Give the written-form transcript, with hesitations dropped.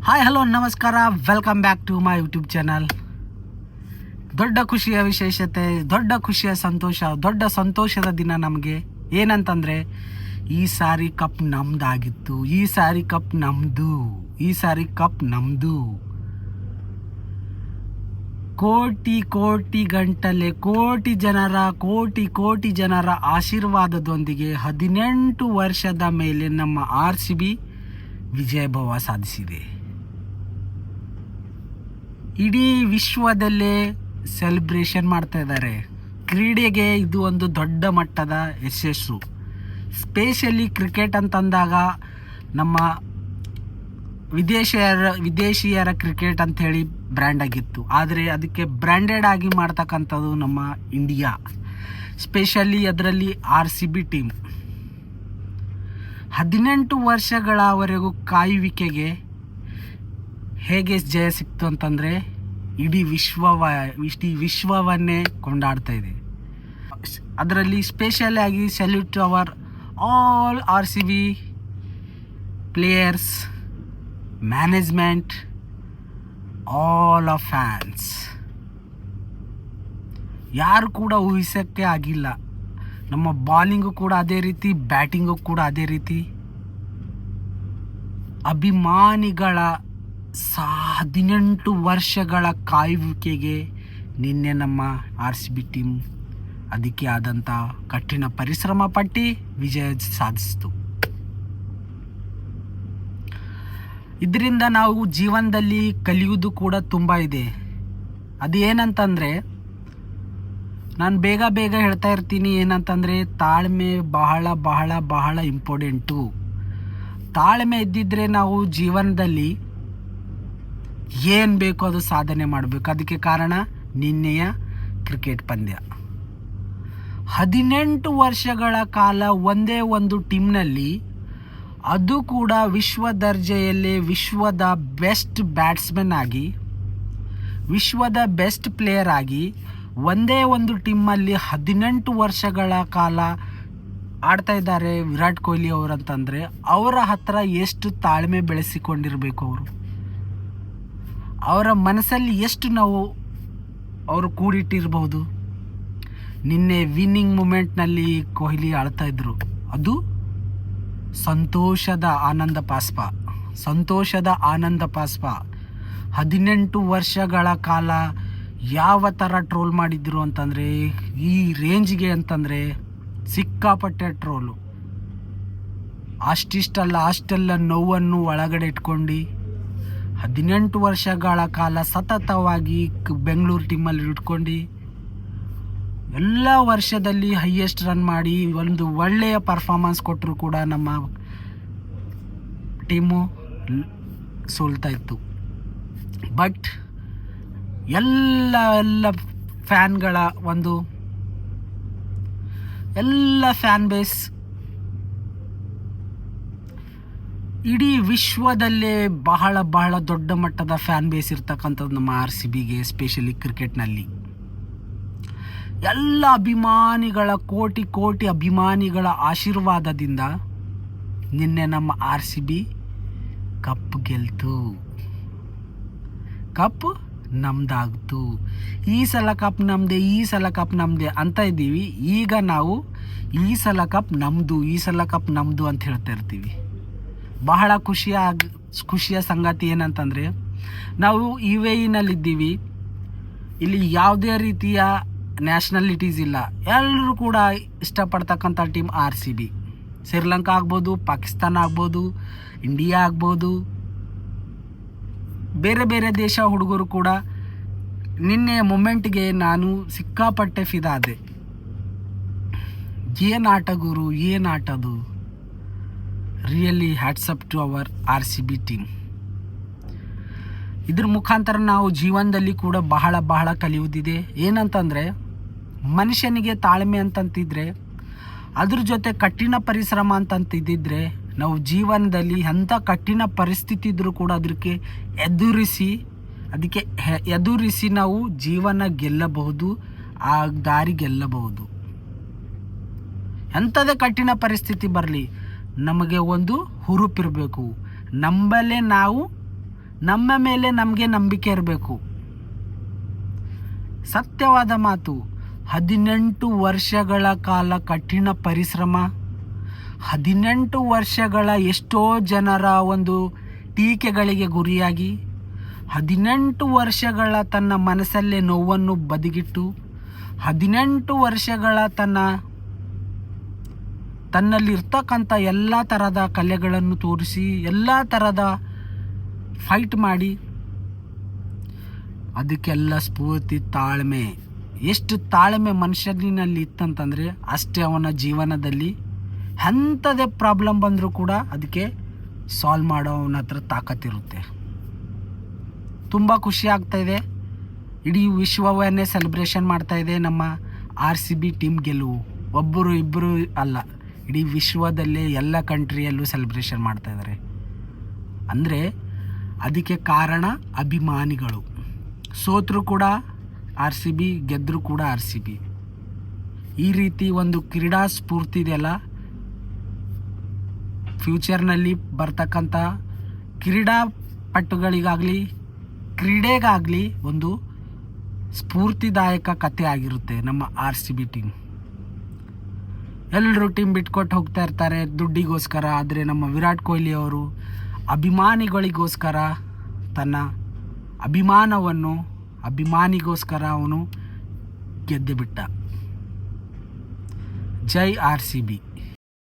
Hi hello ನಮಸ್ಕಾರ, welcome back to my YouTube channel. ದೊಡ್ಡ ಖುಷಿಯ ವಿಶೇಷತೆ, ದೊಡ್ಡ ಖುಷಿಯ ಸಂತೋಷ, ದೊಡ್ಡ ಸಂತೋಷದ ದಿನ ನಮಗೆ ಏನಂತಂದರೆ ಈ ಸಾರಿ ಕಪ್ ನಮ್ದಾಗಿತ್ತು. ಈ ಸಾರಿ ಕಪ್ ನಮ್ಮದು. ಕೋಟಿ ಗಂಟಲೆ ಕೋಟಿ ಜನರ ಆಶೀರ್ವಾದದೊಂದಿಗೆ 18 ವರ್ಷದ ಮೇಲೆ ನಮ್ಮ RCB ವಿಜಯಭವ ಸಾಧಿಸಿದೆ. ಇಡೀ ವಿಶ್ವದಲ್ಲೇ ಸೆಲೆಬ್ರೇಷನ್ ಮಾಡ್ತಾ ಇದ್ದಾರೆ. ಕ್ರೀಡೆಗೆ ಇದು ಒಂದು ದೊಡ್ಡ ಮಟ್ಟದ ಯಶಸ್ಸು. ಸ್ಪೆಷಲಿ ಕ್ರಿಕೆಟ್ ಅಂತಂದಾಗ ನಮ್ಮ ವಿದೇಶಿಯರ ಕ್ರಿಕೆಟ್ ಅಂಥೇಳಿ ಬ್ರ್ಯಾಂಡ್ ಆಗಿತ್ತು. ಆದರೆ ಅದಕ್ಕೆ ಬ್ರ್ಯಾಂಡೆಡ್ ಆಗಿ ಮಾಡ್ತಕ್ಕಂಥದ್ದು ನಮ್ಮ ಇಂಡಿಯಾ, ಸ್ಪೆಷಲಿ ಅದರಲ್ಲಿ RCB ಟೀಮ್. 18 ವರ್ಷಗಳವರೆಗೂ ಕಾಯುವಿಕೆಗೆ ಹೇಗೆ ಜಯ ಸಿಕ್ತು ಅಂತಂದರೆ ಇಡೀ ವಿಶ್ವವನ್ನೇ ಕೊಂಡಾಡ್ತಾ ಇದೆ. ಅದರಲ್ಲಿ ಸ್ಪೆಷಲ್ ಆಗಿ salute to our all RCB players, management, all of fans. ಯಾರು ಕೂಡ ಊಹಿಸೋಕ್ಕೆ ಆಗಿಲ್ಲ. ನಮ್ಮ ಬಾಲಿಂಗು ಕೂಡ ಅದೇ ರೀತಿ, ಬ್ಯಾಟಿಂಗು ಕೂಡ ಅದೇ ರೀತಿ. ಅಭಿಮಾನಿಗಳ 18 ವರ್ಷಗಳ ಕಾಯುವಿಕೆಗೆ ನಿನ್ನೆ ನಮ್ಮ RCB ಟೀಮ್ ಅದಕ್ಕೆ ಆದಂಥ ಕಠಿಣ ಪರಿಶ್ರಮ ಪಟ್ಟು ವಿಜಯ ಸಾಧಿಸಿತು. ಇದರಿಂದ ನಾವು ಜೀವನದಲ್ಲಿ ಕಲಿಯುವುದು ಕೂಡ ತುಂಬ ಇದೆ. ಅದೇನಂತಂದರೆ, ನಾನು ಬೇಗ ಹೇಳ್ತಾ ಇರ್ತೀನಿ ಏನಂತಂದರೆ, ತಾಳ್ಮೆ ಬಹಳ ಇಂಪಾರ್ಟೆಂಟು. ತಾಳ್ಮೆ ಇದ್ದಿದ್ದರೆ ನಾವು ಜೀವನದಲ್ಲಿ ಏನು ಬೇಕೋ ಅದು ಸಾಧನೆ ಮಾಡಬೇಕು. ಅದಕ್ಕೆ ಕಾರಣ ನಿನ್ನೆಯ ಕ್ರಿಕೆಟ್ ಪಂದ್ಯ. 18 ವರ್ಷಗಳ ಕಾಲ ಒಂದೇ ಒಂದು ಟೀಮ್ನಲ್ಲಿ, ಅದು ಕೂಡ ವಿಶ್ವ ದರ್ಜೆಯಲ್ಲಿ ವಿಶ್ವದ ಬೆಸ್ಟ್ ಬ್ಯಾಟ್ಸ್ಮನ್ ಆಗಿ, ವಿಶ್ವದ ಬೆಸ್ಟ್ ಪ್ಲೇಯರ್ ಆಗಿ ಒಂದೇ ಒಂದು ಟೀಮಲ್ಲಿ 18 ವರ್ಷಗಳ ಕಾಲ ಆಡ್ತಾ ಇದ್ದಾರೆ ವಿರಾಟ್ ಕೊಹ್ಲಿ ಅವರು ಅಂತಂದರೆ, ಅವರ ಹತ್ರ ಎಷ್ಟು ತಾಳ್ಮೆ ಬೆಳೆಸಿಕೊಂಡಿರಬೇಕು, ಅವರ ಮನಸ್ಸಲ್ಲಿ ಎಷ್ಟು ನಾವು ಅವರು ಕೂಡಿಟ್ಟಿರಬಹುದು. ನಿನ್ನೆ ವಿನ್ನಿಂಗ್ ಮೂಮೆಂಟ್ನಲ್ಲಿ ಕೊಹ್ಲಿ ಆಳ್ತಾ ಇದ್ರು. ಅದು ಸಂತೋಷದ ಆನಂದ ಪಾಸ್ಪ. 18 ವರ್ಷಗಳ ಕಾಲ ಯಾವ ಥರ ಟ್ರೋಲ್ ಮಾಡಿದ್ರು ಅಂತಂದರೆ, ಈ ರೇಂಜ್ಗೆ ಅಂತಂದರೆ ಸಿಕ್ಕಾಪಟ್ಟೆ ಟ್ರೋಲು. ಅಷ್ಟೆಲ್ಲ ನೋವನ್ನು ಒಳಗಡೆ ಇಟ್ಕೊಂಡು 18 ವರ್ಷಗಳ ಕಾಲ ಸತತವಾಗಿ ಬೆಂಗಳೂರು ಟೀಮಲ್ಲಿ ಇಟ್ಕೊಂಡು ಎಲ್ಲ ವರ್ಷದಲ್ಲಿ ಹೈಯೆಸ್ಟ್ ರನ್ ಮಾಡಿ ಒಂದು ಒಳ್ಳೆಯ ಪರ್ಫಾರ್ಮೆನ್ಸ್ ಕೊಟ್ಟರು ಕೂಡ ನಮ್ಮ ಟೀಮು ಸೋಲ್ತಾ ಇತ್ತು. ಬಟ್ ಎಲ್ಲ ಫ್ಯಾನ್ಗಳ ಎಲ್ಲ ಫ್ಯಾನ್ ಬೇಸ್, ಇಡೀ ವಿಶ್ವದಲ್ಲೇ ಬಹಳ ದೊಡ್ಡ ಮಟ್ಟದ ಫ್ಯಾನ್ ಬೇಸ್ ಇರ್ತಕ್ಕಂಥದ್ದು ನಮ್ಮ RCBಗೆ, ಸ್ಪೆಷಲಿ ಕ್ರಿಕೆಟ್ನಲ್ಲಿ. ಎಲ್ಲ ಅಭಿಮಾನಿಗಳ ಕೋಟಿ ಅಭಿಮಾನಿಗಳ ಆಶೀರ್ವಾದದಿಂದ ನಿನ್ನೆ ನಮ್ಮ RCB ಕಪ್ ಗೆಲ್ತು. ಕಪ್ ನಮ್ದಾಗ್ತು. ಈ ಸಲ ಕಪ್ ನಮ್ಮದೇ ಅಂತ ಇದ್ದೀವಿ. ಈಗ ನಾವು ಈ ಸಲ ಕಪ್ ನಮ್ಮದು ಅಂತ ಹೇಳ್ತಾ ಇರ್ತೀವಿ. ಬಹಳ ಖುಷಿಯ ಸಂಗತಿ ಏನಂತಂದರೆ, ನಾವು UAEನಲ್ಲಿದ್ದೀವಿ. ಇಲ್ಲಿ ಯಾವುದೇ ರೀತಿಯ ನ್ಯಾಷನಾಲಿಟೀಸ್ ಇಲ್ಲ. ಎಲ್ಲರೂ ಕೂಡ ಇಷ್ಟಪಡ್ತಕ್ಕಂಥ ಟೀಮ್ RCB. ಶ್ರೀಲಂಕಾ ಆಗ್ಬೋದು, ಪಾಕಿಸ್ತಾನ ಆಗ್ಬೋದು, ಇಂಡಿಯಾ ಆಗ್ಬೋದು, ಬೇರೆ ದೇಶ ಹುಡುಗರು ಕೂಡ ನಿನ್ನೆ ಮೊಮೆಂಟ್ಗೆ ನಾನು ಸಿಕ್ಕಾಪಟ್ಟೆ ಫಿದಾ ಆದೆ. ಏನು ಆಟ ಗುರು, ಏನು ಆಟದು. Really hats off to our RCB team. ಇದ್ರ ಮುಖಾಂತರ ನಾವು ಜೀವನದಲ್ಲಿ ಕೂಡ ಬಹಳ ಕಲಿಯುವುದಿದೆ. ಏನಂತಂದರೆ, ಮನುಷ್ಯನಿಗೆ ತಾಳ್ಮೆ ಅಂತಂತಿದ್ರೆ, ಅದ್ರ ಜೊತೆ ಕಠಿಣ ಪರಿಶ್ರಮ ಅಂತಂತಿದ್ದಿದ್ರೆ, ನಾವು ಜೀವನದಲ್ಲಿ ಎಂಥ ಕಠಿಣ ಪರಿಸ್ಥಿತಿ ಇದ್ದರೂ ಕೂಡ ಅದಕ್ಕೆ ಎದುರಿಸಿ ನಾವು ಜೀವನ ಗೆಲ್ಲಬಹುದು, ಆ ದಾರಿ ಗೆಲ್ಲಬಹುದು. ಎಂಥದೇ ಕಠಿಣ ಪರಿಸ್ಥಿತಿ ಬರಲಿ, ನಮಗೆ ಒಂದು ಹುರುಪಿರಬೇಕು. ನಂಬಲ್ಲೇ ನಾವು ನಮ್ಮ ಮೇಲೆ ನಮಗೆ ನಂಬಿಕೆ ಇರಬೇಕು. ಸತ್ಯವಾದ ಮಾತು. 18 ವರ್ಷಗಳ ಕಾಲ ಕಠಿಣ ಪರಿಶ್ರಮ, 18 ವರ್ಷಗಳ ಎಷ್ಟೋ ಜನರ ಒಂದು ಟೀಕೆಗಳಿಗೆ ಗುರಿಯಾಗಿ, 18 ವರ್ಷಗಳ ತನ್ನ ಮನಸ್ಸಲ್ಲೇ ನೋವನ್ನು ಬದಿಗಿಟ್ಟು, 18 ವರ್ಷಗಳ ತನ್ನಲ್ಲಿರ್ತಕ್ಕಂಥ ಎಲ್ಲ ಥರದ ಕಲೆಗಳನ್ನು ತೋರಿಸಿ, ಎಲ್ಲ ಥರದ ಫೈಟ್ ಮಾಡಿ, ಅದಕ್ಕೆಲ್ಲ ಸ್ಫೂರ್ತಿ ತಾಳ್ಮೆ. ಎಷ್ಟು ತಾಳ್ಮೆ ಮನುಷ್ಯನಿನಲ್ಲಿ ಇತ್ತಂತಂದರೆ ಅಷ್ಟೇ ಅವನ ಜೀವನದಲ್ಲಿ ಎಂಥದೇ ಪ್ರಾಬ್ಲಮ್ ಬಂದರೂ ಕೂಡ ಅದಕ್ಕೆ ಸಾಲ್ವ್ ಮಾಡೋ ಅವನ ಹತ್ರ ತಾಕತ್ತಿರುತ್ತೆ. ತುಂಬ ಖುಷಿ ಆಗ್ತಾಯಿದೆ. ಇಡೀ ವಿಶ್ವವನ್ನೇ ಸೆಲೆಬ್ರೇಷನ್ ಮಾಡ್ತಾಯಿದೆ ನಮ್ಮ RCB ಟೀಮ್ ಗೆಲುವು. ಒಬ್ಬರು ಇಬ್ಬರು ಅಲ್ಲ, ಇಡೀ ವಿಶ್ವದಲ್ಲೇ ಎಲ್ಲ ಕಂಟ್ರಿಯಲ್ಲೂ ಸೆಲೆಬ್ರೇಷನ್ ಮಾಡ್ತಾಯಿದ್ದಾರೆ. ಅಂದರೆ ಅದಕ್ಕೆ ಕಾರಣ ಅಭಿಮಾನಿಗಳು. ಸೋತರೂ ಕೂಡ RCB, ಗೆದ್ದರೂ ಕೂಡ RCB. ಈ ರೀತಿ ಒಂದು ಕ್ರೀಡಾ ಸ್ಫೂರ್ತಿ ಇದೆಯಲ್ಲ, ಫ್ಯೂಚರ್ನಲ್ಲಿ ಬರ್ತಕ್ಕಂಥ ಕ್ರೀಡಾಪಟುಗಳಿಗಾಗಲಿ ಕ್ರೀಡೆಗಾಗಲಿ ಒಂದು ಸ್ಫೂರ್ತಿದಾಯಕ ಕಥೆ ಆಗಿರುತ್ತೆ ನಮ್ಮ RCB ಟೀಮ್. ಎಲ್ಲರೂ ಟೀಮ್ ಬಿಟ್ಕೊಟ್ಟು ಹೋಗ್ತಾ ಇರ್ತಾರೆ ದುಡ್ಡಿಗೋಸ್ಕರ. ಆದರೆ ನಮ್ಮ ವಿರಾಟ್ ಕೊಹ್ಲಿ ಅವರು ಅಭಿಮಾನಿಗಳಿಗೋಸ್ಕರ ತನ್ನ ಅಭಿಮಾನಿಗೋಸ್ಕರ ಅವನು ಗೆದ್ದು ಬಿಟ್ಟ. ಜೈ RCB.